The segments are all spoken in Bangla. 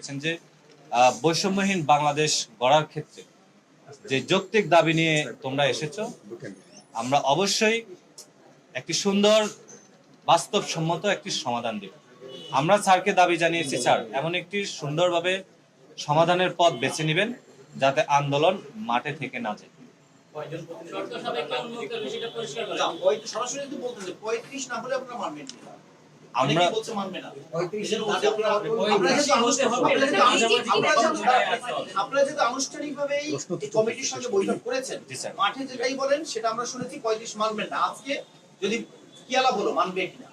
করতেছেন যে বৈষম্যহীন বাংলাদেশ গড়ার ক্ষেত্রে যে যৌক্তিক দাবি নিয়ে তোমরা এসেছো, আমরা অবশ্যই একটি সুন্দর বাস্তবসম্মত একটি সমাধান দেব। আমরা স্যারকে দাবি জানিয়েছি, স্যার এমন একটি সুন্দরভাবে সমাধানের পথ বেছে নেবেন যাতে আন্দোলন মাঠে থেকে না যায়। আমরা আনুষ্ঠানিকভাবে কমিটির সঙ্গে বৈঠক করেছেন, মাঠে যেটাই বলেন সেটা আমরা শুনেছি 35 মানবেন না। আজকে যদি কি আলাপ হলো, মানবে কিনা?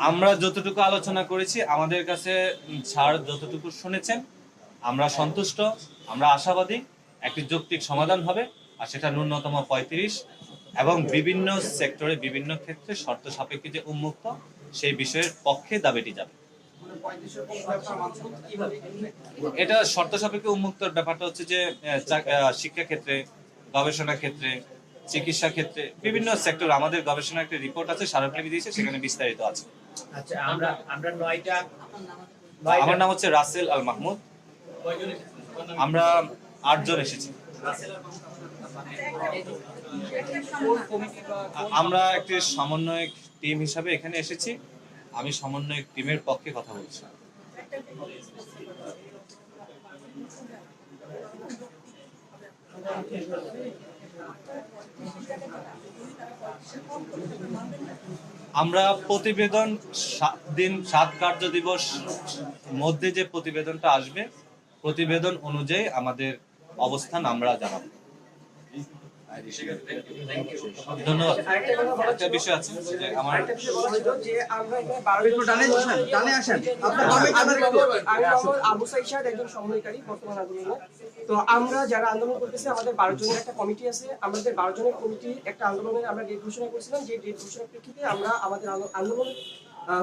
আমরা যতটুকু আলোচনা করেছি, আমাদের কাছে স্যার যতটুকু শুনেছেন আমরা সন্তুষ্ট, আমরা আশাবাদী একটি যৌক্তিক সমাধান হবে, আর সেটা ন্যূনতম 35 এবং বিভিন্ন সেক্টরে বিভিন্ন ক্ষেত্রে শর্ত সাপেক্ষে যে উন্মুক্ত সেই বিষয়ের পক্ষে দাবিটি যাবে। এটা শর্ত সাপেক্ষে উন্মুক্তর ব্যাপারটা হচ্ছে যে শিক্ষা ক্ষেত্রে, গবেষণা ক্ষেত্রে, চিকিৎসা ক্ষেত্রে বিভিন্ন সেক্টর আমাদের গবেষণার একটা রিপোর্ট আছে, স্মারকলিপি দিয়েছে, সেখানে বিস্তারিত আছে। আচ্ছা, আমরা 9টা। আমার নাম হচ্ছে রাসেল আল মাহমুদ। আমরা 8 জন এসেছি। আমরা একটি সমন্বয়ক টিম হিসাবে এখানে এসেছি। আমি সমন্বয়ক টিমের পক্ষে কথা বলছি। আমরা প্রতিবেদন 7 কার্য দিবস মধ্যে যে প্রতিবেদনটা আসবে, প্রতিবেদন অনুযায়ী আমাদের অবস্থান আমরা জানাবো। ধন্যবাদ। একটা বিষয় আছে যে আমার আবু সাইদ একজন সমন্বয়কারী বর্তমান আন্দোলনে। তো আমরা যারা আন্দোলন করতেছি, আমাদের 12 জনের একটা কমিটি আছে। আমাদের 12 জনের কমিটি একটা আন্দোলনের আমরা ডেট ঘোষণা করেছিলাম, যে ডেট ঘোষণার প্রেক্ষিতে আমরা আমাদের আন্দোলনের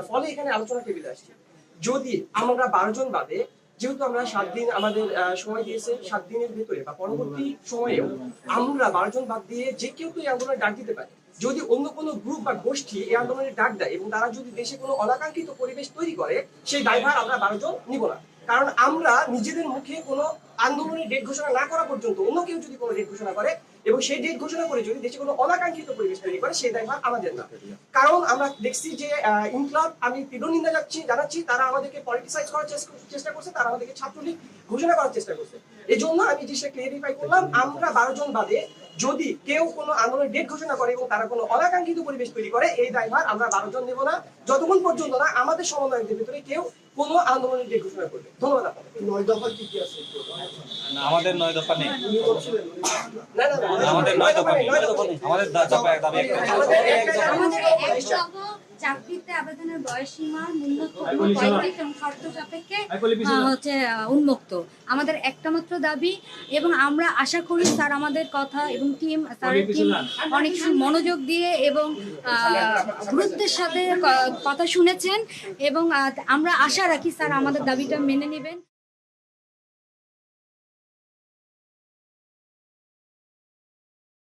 ফলে এখানে আলোচনা টেবিলে আসছি। যদি আমরা 12 জন বাদে, যেহেতু আমরা 7 দিন আমাদের সময় দিয়েছে, 7 দিনের ভিতরে বা পরবর্তী সময়েও আমরা 12 জন বাদ দিয়ে যে কেউ তো এই আন্দোলনে ডাক দিতে পারে। যদি অন্য কোনো গ্রুপ বা গোষ্ঠী এই আন্দোলনে ডাক দেয় এবং তারা যদি দেশে কোনো অনাকাঙ্ক্ষিত পরিবেশ তৈরি করে, সেই দায়ভার আমরা 12 জন নিব না। কারণ আমরা নিজেদের মুখে কোনো আন্দোলনের ডেট ঘোষণা না করা পর্যন্ত অন্য কেউ যদি কোনো ডেট ঘোষণা করে এবং সেই ডেট ঘোষণা করে যদি দেশে কোনো অনাকাঙ্ক্ষিত পরিবেশ তৈরি করে, সেই দায়ভার আমাদের না। কারণ আমরা দেখছি যে ইনকলাব, আমি তীব্র নিন্দা জানাচ্ছি, তারা আমাদেরকে পলিটিসাইজ করার চেষ্টা করছে, তারা আমাদেরকে ছাত্রলীগ ঘোষণা করার চেষ্টা করছে। এই জন্য আমি জিনিসটা ক্লিয়ারিফাই করলাম, আমরা 12 জন বাদে যদি কেউ কোনো আন্দোলনের ডেট ঘোষণা করে এবং তারা কোনো অনাকাঙ্ক্ষিত পরিবেশ তৈরি করে, এই দায়ভার আমরা 12 জন নেব না, যতক্ষণ পর্যন্ত না আমাদের সমন্বয়কদের ভিতরে কেউ কোনো আন্দোলনের ডেট ঘোষণা করবে। ধন্যবাদ আপনাকে। 9 দফা কি কি আছে? আমাদের 9 দফা নেই। আমাদের 9 দফা নেই। আমাদের দাবি চাকরিতে আবেদনের বয়সসীমার ন্যূনতম 35 এবং শর্ত সাপেক্ষে হচ্ছে উন্মুক্ত আমাদের একটা মাত্র দাবি। এবং আমরা আশা করি স্যার আমাদের কথা এবং স্যারের টিম অনেক মনোযোগ দিয়ে এবং গুরুত্বের সাথে কথা শুনেছেন এবং আমরা আশা রাখি স্যার আমাদের দাবিটা মেনে নেবেন।